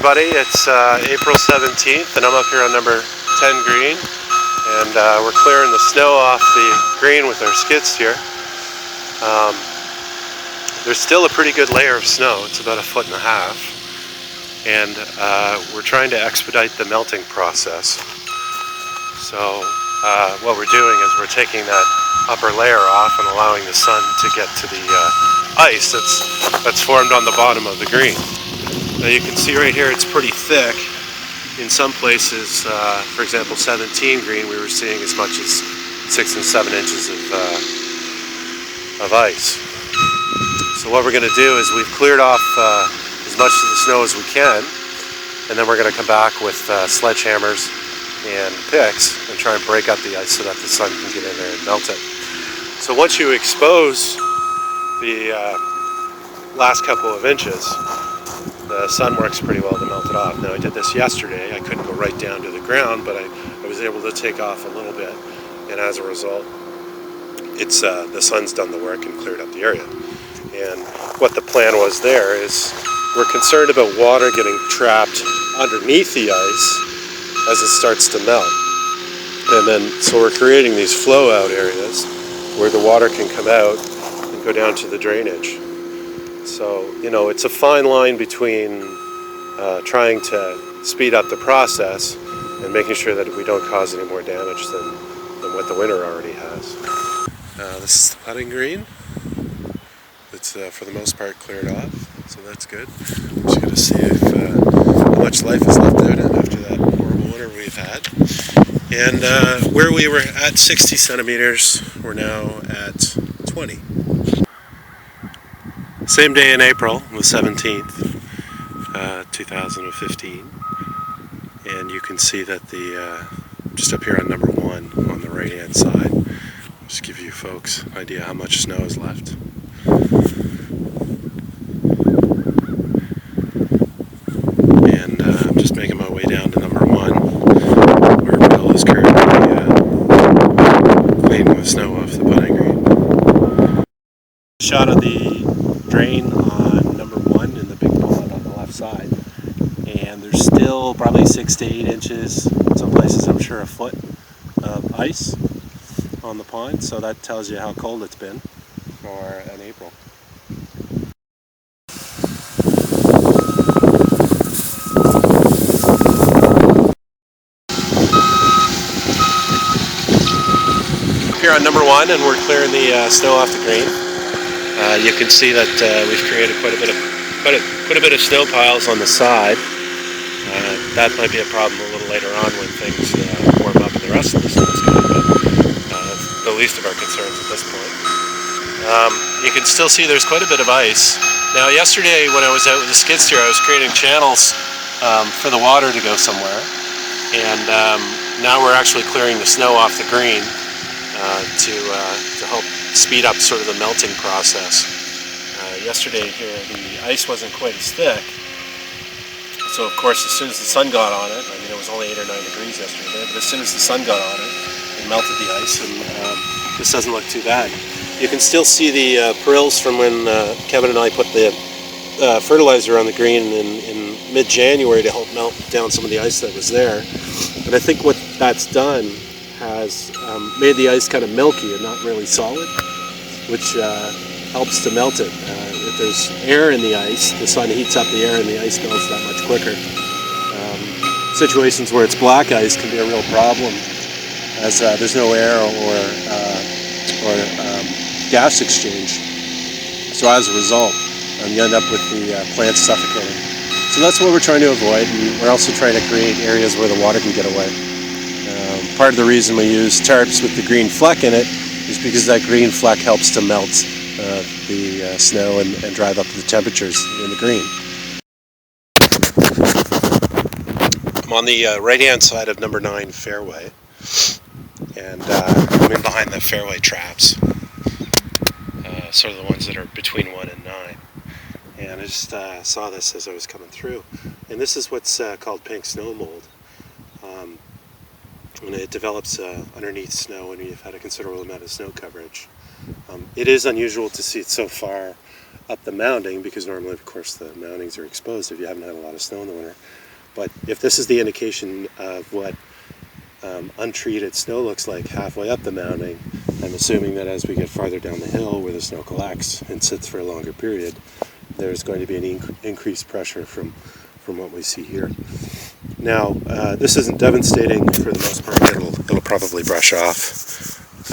everybody, it's April 17th and I'm up here on number 10 green, and we're clearing the snow off the green with our skid steer. There's still a pretty good layer of snow. It's about 1.5 feet, and we're trying to expedite the melting process. So what we're doing is we're taking that upper layer off and allowing the sun to get to the ice that's formed on the bottom of the green. Now you can see right here it's pretty thick. In some places, for example 17 green, we were seeing as much as 6 and 7 inches of ice. So what we're going to do is we've cleared off as much of the snow as we can, and then we're going to come back with sledgehammers and picks and try and break up the ice so that the sun can get in there and melt it. So once you expose the last couple of inches, the sun works pretty well to melt it off. Now I did this yesterday. I couldn't go right down to the ground, but I was able to take off a little bit, and as a result it's the sun's done the work and cleared up the area. And what the plan was there is we're concerned about water getting trapped underneath the ice as it starts to melt, and then so we're creating these flow out areas where the water can come out and go down to the drainage. So, you know, it's a fine line between trying to speed up the process and making sure that we don't cause any more damage than what the winter already has. This is the putting green. It's for the most part cleared off, so that's good. I'm just going to see if how much life is left out after that horrible winter we've had. And where we were at 60 centimeters, we're now at 20. Same day in April, the 17th, 2015, and you can see that the just up here on number 1 on the right hand side, just give you folks an idea how much snow is left. And I'm just making my way down to number 1, where Bill is currently cleaning the snow off the putting green. Shot of the drain on number 1 in the big pond on the left side, and there's still probably 6 to 8 inches, some places I'm sure a foot of ice on the pond, so that tells you how cold it's been for an April. Here on number 1, and we're clearing the snow off the green. You can see that we've created quite a bit of snow piles on the side. That might be a problem a little later on when things warm up and the rest of the snow's gone, but the least of our concerns at this point. You can still see there's quite a bit of ice. Now yesterday when I was out with the skid steer, I was creating channels for the water to go somewhere, and now we're actually clearing the snow off the green to help speed up sort of the melting process. Yesterday here the ice wasn't quite as thick, so of course as soon as the sun got on it, I mean it was only 8 or 9 degrees yesterday, but as soon as the sun got on it, it melted the ice, and this doesn't look too bad. You can still see the pearls from when Kevin and I put the fertilizer on the green in mid-January to help melt down some of the ice that was there. And I think what that's done has made the ice kind of milky and not really solid, which helps to melt it. If there's air in the ice, the sun heats up the air and the ice melts that much quicker. Situations where it's black ice can be a real problem, as there's no air or gas exchange. So as a result, you end up with the plants suffocating. So that's what we're trying to avoid, and we're also trying to create areas where the water can get away. Part of the reason we use tarps with the green fleck in it is because that green fleck helps to melt the snow and drive up the temperatures in the green. I'm on the right-hand side of number 9 fairway, and I'm in behind the fairway traps, sort of the ones that are between 1 and 9. And I just saw this as I was coming through, and this is what's called pink snow mold. And it develops underneath snow when you've had a considerable amount of snow coverage. It is unusual to see it so far up the mounding, because normally, of course, the moundings are exposed if you haven't had a lot of snow in the winter. But if this is the indication of what untreated snow looks like halfway up the mounding, I'm assuming that as we get farther down the hill where the snow collects and sits for a longer period, there's going to be an increased pressure from what we see here. Now, this isn't devastating for the most part. It'll probably brush off,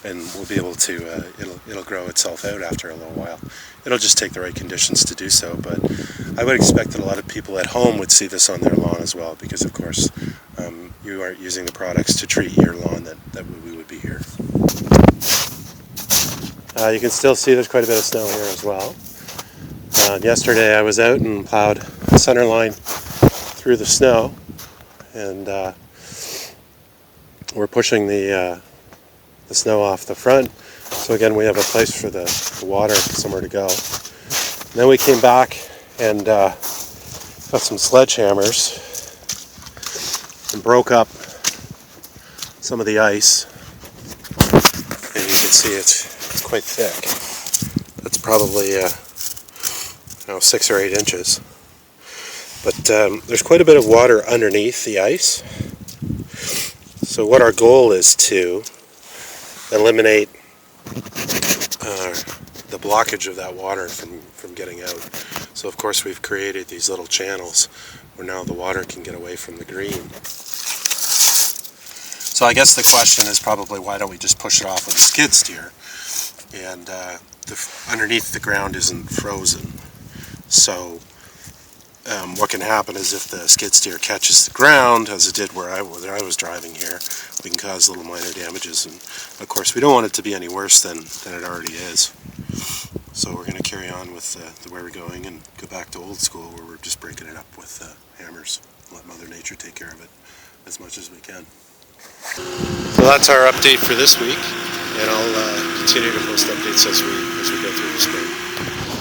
and we'll be able to. It'll grow itself out after a little while. It'll just take the right conditions to do so. But I would expect that a lot of people at home would see this on their lawn as well, because of course you aren't using the products to treat your lawn that we would be here. You can still see there's quite a bit of snow here as well. Yesterday I was out and plowed a center line through the snow, and we're pushing the snow off the front. So again, we have a place for the water, somewhere to go. And then we came back and got some sledgehammers and broke up some of the ice. And you can see it's quite thick. That's probably 6 or 8 inches. But there's quite a bit of water underneath the ice. So what our goal is to eliminate the blockage of that water from getting out. So of course we've created these little channels where now the water can get away from the green. So I guess the question is probably, why don't we just push it off with a skid steer? And underneath the ground isn't frozen. So what can happen is if the skid steer catches the ground, as it did where I was driving here, we can cause little minor damages. And of course we don't want it to be any worse than it already is. So we're going to carry on with the way we're going and go back to old school, where we're just breaking it up with hammers. Let Mother Nature take care of it as much as we can. So that's our update for this week, and I'll continue to post updates as we go through the spring.